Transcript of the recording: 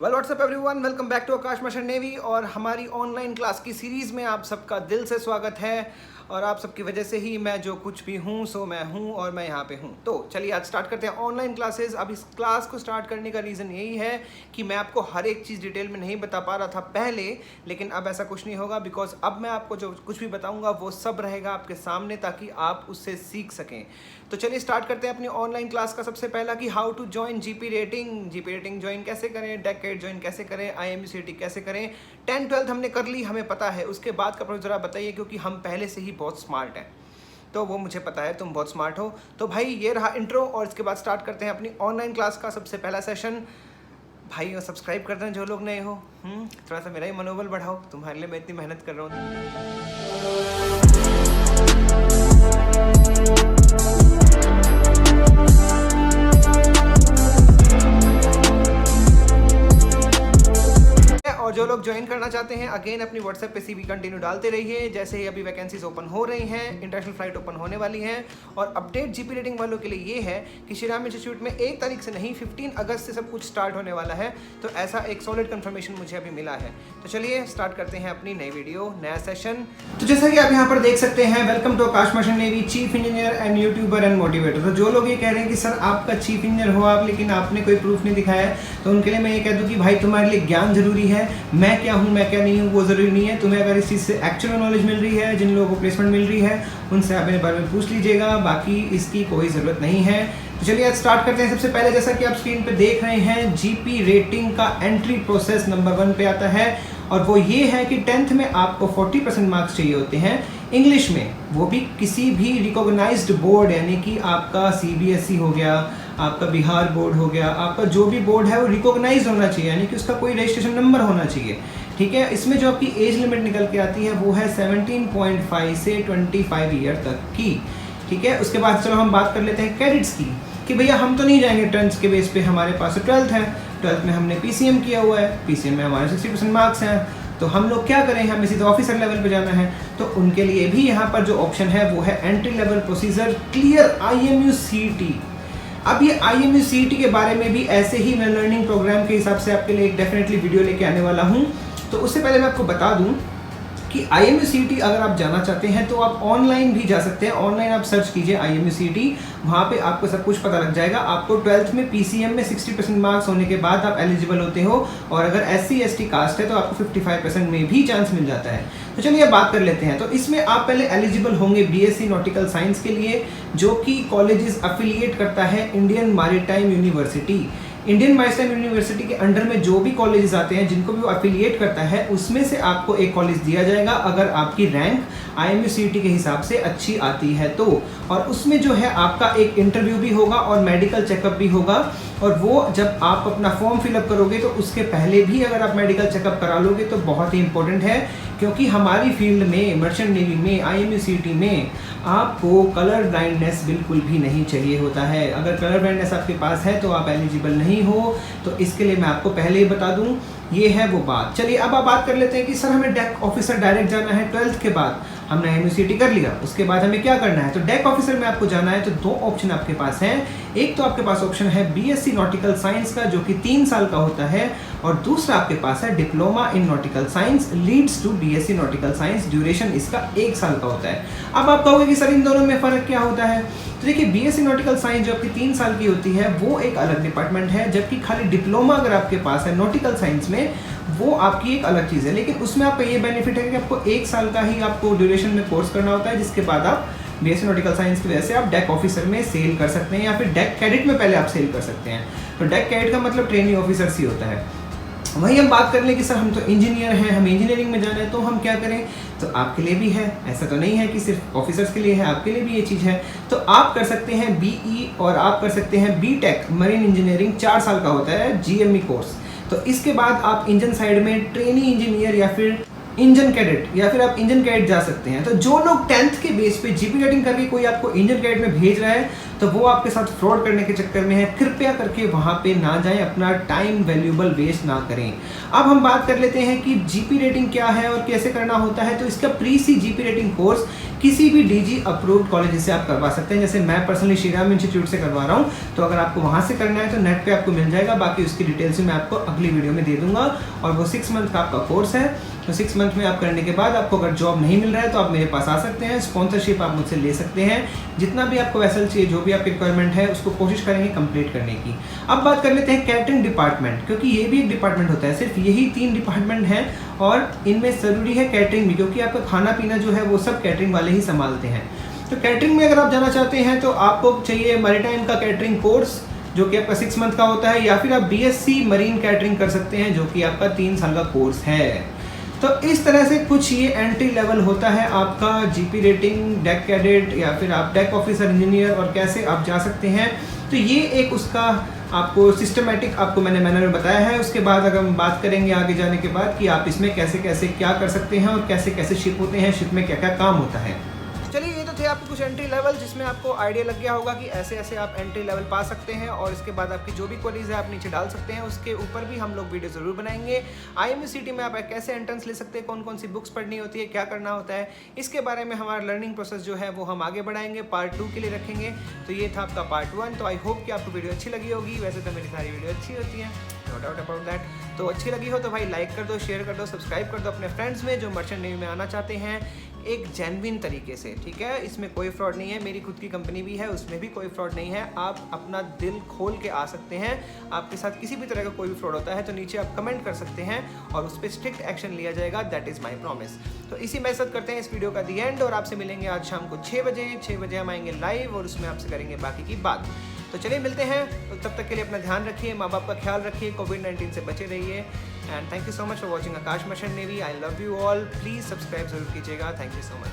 WhatsApp everyone, welcome back to Akash Mission Navy. और हमारी online class की सीरीज़ में आप सबका दिल से स्वागत है। और आप सबकी वजह से ही मैं जो कुछ भी हूँ सो मैं हूँ और मैं यहाँ पे हूँ। तो चलिए आज स्टार्ट करते हैं ऑनलाइन क्लासेस। अब इस क्लास को स्टार्ट करने का रीज़न यही है कि मैं आपको हर एक चीज़ डिटेल में नहीं बता पा रहा था पहले, लेकिन अब ऐसा कुछ नहीं होगा। बिकॉज अब मैं आपको जो कुछ भी बताऊँगा वो सब रहेगा आपके सामने, ताकि आप उससे सीख सकें। तो चलिए स्टार्ट करते हैं अपनी ऑनलाइन क्लास का। सबसे पहला कि how to join GP rating join कैसे करें, डेक कैट ज्वाइन कैसे करें, IMUCT कैसे करें। 10-12 हमने कर ली, हमें पता है। उसके बाद का प्रोसेस ज़रा बताइए, क्योंकि हम पहले से ही बहुत स्मार्ट हैं। तो वो मुझे पता है, तुम बहुत स्मार्ट हो। तो भाई ये रहा इंट्रो, और इसके बाद स्टार्ट करते हैं अपनी ऑनलाइन क्लास का सबसे पहला सेशन। भाई और सब्सक्राइब कर दें जो लोग नए हो, थोड़ा सा मेरा ही मनोबल बढ़ाओ। तुम्हारे लिए मैं इतनी मेहनत कर रहा हूँ। और जो लोग ज्वाइन करना चाहते हैं, अगेन अपनी व्हाट्सएप पे CV कंटिन्यू डालते रहिए। जैसे ही अभी वैकेंसीज ओपन हो रही हैं, इंटरनेशनल फ्लाइट ओपन होने वाली हैं। और अपडेट जीपी रेटिंग वालों के लिए ये है कि श्री राम इंस्टीट्यूट में 1 तारीख से नहीं 15 अगस्त से सब कुछ स्टार्ट होने वाला है। तो ऐसा एक सॉलिड कंफर्मेशन मुझे अभी मिला है। तो चलिए स्टार्ट करते हैं अपनी नई वीडियो, नया सेशन। तो जैसा कि आप यहाँ पर देख सकते हैं, welcome to Akash Mission Navy, chief engineer and YouTuber and motivator. तो जो लोग ये कह रहे हैं कि सर आपका चीफ इंजीनियर हो आप, लेकिन आपने कोई प्रूफ नहीं दिखाया है, तो उनके लिए मैं ये कह दूँ कि भाई तुम्हारे लिए ज्ञान जरूरी है। मैं क्या हूँ मैं क्या नहीं हूँ वो ज़रूरी नहीं है। तुम्हें अगर इस चीज़ से एक्चुअल नॉलेज मिल रही है, जिन लोगों को प्लेसमेंट मिल रही है, उनसे आप मेरे बारे में पूछ लीजिएगा, बाकी इसकी कोई ज़रूरत नहीं है। तो चलिए आज स्टार्ट करते हैं। सबसे पहले जैसा कि आप स्क्रीन पे देख रहे हैं, जीपी रेटिंग का एंट्री प्रोसेस नंबर 1 पे आता है। और वो ये है कि 10th में आपको 40% मार्क्स चाहिए होते हैं इंग्लिश में, वो भी किसी भी रिकॉग्नाइज्ड बोर्ड, यानी कि आपका CBSE हो गया, आपका बिहार बोर्ड हो गया, आपका जो भी बोर्ड है वो रिकॉग्नाइज होना चाहिए, यानी कि उसका कोई रजिस्ट्रेशन नंबर होना चाहिए। ठीक है, इसमें जो आपकी एज लिमिट निकल के आती है वो है 17.5 से 25 ईयर तक की। ठीक है, उसके बाद चलो हम बात कर लेते हैं क्रेडिट्स की, कि भैया हम तो नहीं जाएंगे 10th के बेस पे, हमारे पास 12th है। 12th में हमने PCM किया हुआ है, PCM में हमारे 60% मार्क्स हैं। तो हम लोग क्या करें, हमें सीधे ऑफिसर लेवल पे जाना है। तो उनके लिए भी यहाँ पर जो ऑप्शन है वो है entry level procedure clear IMUCT। अब ये IMUCT के बारे में भी ऐसे ही मैं लर्निंग प्रोग्राम के हिसाब से आपके लिए एक डेफिनेटली वीडियो लेके आने वाला हूँ। तो उससे पहले मैं आपको बता दूं कि IMUCT अगर आप जाना चाहते हैं तो आप ऑनलाइन भी जा सकते हैं। ऑनलाइन आप सर्च कीजिए IMUCT, वहाँ पे आपको सब कुछ पता लग जाएगा। आपको 12th में PCM में 60% मार्क्स होने के बाद आप एलिजिबल होते हो, और अगर SC ST कास्ट है तो आपको 55% में भी चांस मिल जाता है। तो चलिए बात कर लेते हैं। तो इसमें आप पहले एलिजिबल होंगे BSc नॉटिकल साइंस के लिए, जो कि कॉलेजेस अफिलिएट करता है Indian maritime university. Indian maritime university के अंडर में जो भी कॉलेजेस आते हैं, जिनको भी वो अफिलिएट करता है, उसमें से आपको एक कॉलेज दिया जाएगा अगर आपकी रैंक IMUCT के हिसाब से अच्छी आती है तो। और उसमें जो है आपका एक इंटरव्यू भी होगा और मेडिकल चेकअप भी होगा। और वो जब आप अपना फॉर्म फिलअप करोगे तो उसके पहले भी अगर आप मेडिकल चेकअप करा लोगे तो बहुत ही इंपॉर्टेंट है, क्योंकि हमारी फील्ड में, मर्चेंट नेवी में, IMUCT में आपको कलर ब्लाइंडनेस बिल्कुल भी नहीं चाहिए होता है। अगर कलर ब्लाइंडनेस आपके पास है तो आप एलिजिबल नहीं हो। तो इसके लिए मैं आपको पहले ही बता दूं, ये है वो बात। चलिए अब आप बात कर लेते हैं कि सर हमें डेक ऑफिसर डायरेक्ट जाना है 12th के बाद। हमने IMUCT कर लिया, उसके बाद हमें क्या करना है? तो डेक ऑफिसर में आपको जाना है तो 2 ऑप्शन आपके पास हैं। एक तो आपके पास ऑप्शन है BSc नॉटिकल साइंस का, जो कि 3 साल का होता है, और दूसरा आपके पास है diploma in nautical science leads to BSc nautical science. Duration इसका 1 साल का होता है। अब आप कहोगे कि सर इन दोनों में फ़र्क क्या होता है? तो देखिए, BSc नॉटिकल साइंस जो आपकी 3 साल की होती है वो एक अलग डिपार्टमेंट है, जबकि खाली डिप्लोमा अगर आपके पास है नॉटिकल साइंस में, वो आपकी एक अलग चीज़ है। लेकिन उसमें आपका ये बेनिफिट है कि आपको 1 साल का ही आपको ड्यूरेशन में कोर्स करना होता है, जिसके बाद आप BSc नॉटिकल साइंस की वजह से आप डेक ऑफिसर में सेल कर सकते हैं, या फिर डेक कैडेट में पहले आप सेल कर सकते हैं। तो डेक कैडेट का मतलब ट्रेनिंग ऑफिसर्स ही होता है। वहीं हम बात कर लें कि सर हम तो इंजीनियर हैं, हमें इंजीनियरिंग में जाना है, तो हम क्या करें? तो आपके लिए भी है, ऐसा तो नहीं है कि सिर्फ ऑफिसर्स के लिए है, आपके लिए भी ये चीज़ है। तो आप कर सकते हैं BE, और आप कर सकते हैं BTech मरीन इंजीनियरिंग, 4 साल का होता है GME कोर्स। तो इसके बाद आप इंजन साइड में ट्रेनी इंजीनियर या फिर इंजन कैडेट या फिर आप इंजन कैडेट जा सकते हैं। तो जो लोग 10th के बेस पे जीपी रेटिंग करके कोई आपको इंजन कैडेट में भेज रहा है तो वो आपके साथ फ्रॉड करने के चक्कर में है, कृपया करके वहाँ पे ना जाएं, अपना टाइम वैल्यूएबल वेस्ट ना करें। अब हम बात कर लेते हैं कि जीपी रेटिंग क्या है और कैसे करना होता है। तो इसका प्री सी जीपी रेटिंग कोर्स किसी भी डीजी अप्रूव्ड कॉलेज से आप करवा सकते हैं। जैसे मैं पर्सनली श्री राम इंस्टीट्यूट से करवा रहा हूँ, तो अगर आपको वहाँ से करना है तो नेट पे आपको मिल जाएगा। बाकी उसकी डिटेल्स मैं आपको अगली वीडियो में दे दूंगा। और वो 6 मंथ का आपका कोर्स है। तो 6 मंथ में आप करने के बाद आपको अगर जॉब नहीं मिल रहा है तो आप मेरे पास आ सकते हैं, स्पॉन्सरशिप आप मुझसे ले सकते हैं। जितना भी आपको वेसल चाहिए, जो भी आपकी रिक्वायरमेंट है, उसको कोशिश करेंगे कंप्लीट करने की। अब बात कर लेते हैं कैटरिंग डिपार्टमेंट, क्योंकि ये भी एक डिपार्टमेंट होता है। सिर्फ यही 3 डिपार्टमेंट हैं और इनमें ज़रूरी है कैटरिंग भी, क्योंकि आपका खाना पीना जो है वो सब कैटरिंग वाले ही संभालते हैं। तो कैटरिंग में अगर आप जाना चाहते हैं तो आपको चाहिए मैरीटाइम का कैटरिंग कोर्स, जो कि आपका 6 मंथ का होता है, या फिर आप बीएससी मरीन कैटरिंग कर सकते हैं, जो कि आपका 3 साल का कोर्स है। तो इस तरह से कुछ ये एंट्री लेवल होता है आपका जीपी रेटिंग, डेक कैडेट या फिर आप डेक ऑफिसर इंजीनियर, और कैसे आप जा सकते हैं। तो ये एक उसका आपको सिस्टमेटिक आपको मैंने मैनर में बताया है। उसके बाद अगर हम बात करेंगे आगे जाने के बाद कि आप इसमें कैसे कैसे क्या कर सकते हैं और कैसे कैसे शिप होते हैं, शिप में क्या क्या काम होता है। चलिए, ये तो थे आपके कुछ एंट्री लेवल, जिसमें आपको आइडिया लग गया होगा कि ऐसे ऐसे आप एंट्री लेवल पा सकते हैं। और इसके बाद आपकी जो भी क्वेरीज है आप नीचे डाल सकते हैं, उसके ऊपर भी हम लोग वीडियो ज़रूर बनाएंगे। IMUCT में आप कैसे एंट्रेंस ले सकते हैं, कौन कौन सी बुक्स पढ़नी होती है, क्या करना होता है, इसके बारे में हमारा लर्निंग प्रोसेस जो है वो हम आगे बढ़ाएंगे, पार्ट 2 के लिए रखेंगे। तो ये था आपका पार्ट 1। तो आई होप कि आपको वीडियो अच्छी लगी होगी। वैसे तो मेरी सारी वीडियो अच्छी होती है, नो डाउट अबाउट दैट। तो अच्छी लगी हो तो भाई लाइक कर दो, शेयर कर दो, सब्सक्राइब कर दो अपने फ्रेंड्स में जो मर्चेंट नेवी में आना चाहते हैं एक जेन्युइन तरीके से, ठीक है। इसमें कोई फ्रॉड नहीं है, मेरी खुद की कंपनी भी है, उसमें भी कोई फ्रॉड नहीं है। आप अपना दिल खोल के आ सकते हैं। आपके साथ किसी भी तरह का कोई भी फ्रॉड होता है तो नीचे आप कमेंट कर सकते हैं और उस पर स्ट्रिक्ट एक्शन लिया जाएगा, दैट इज़ माई प्रॉमिस। तो इसी मैसेज करते हैं इस वीडियो का दी एंड, और आपसे मिलेंगे आज शाम को 6 बजे हम आएंगे लाइव और उसमें आपसे करेंगे बाकी की बात। तो चलिए मिलते हैं, तो तब तक के लिए अपना ध्यान रखिए, माँ बाप का ख्याल रखिए, कोविड-19 से बचे रहिए। And thank you so much for watching Akash merchant navy. I love you all. Please subscribe जरूर कीजिएगा। Thank you so much.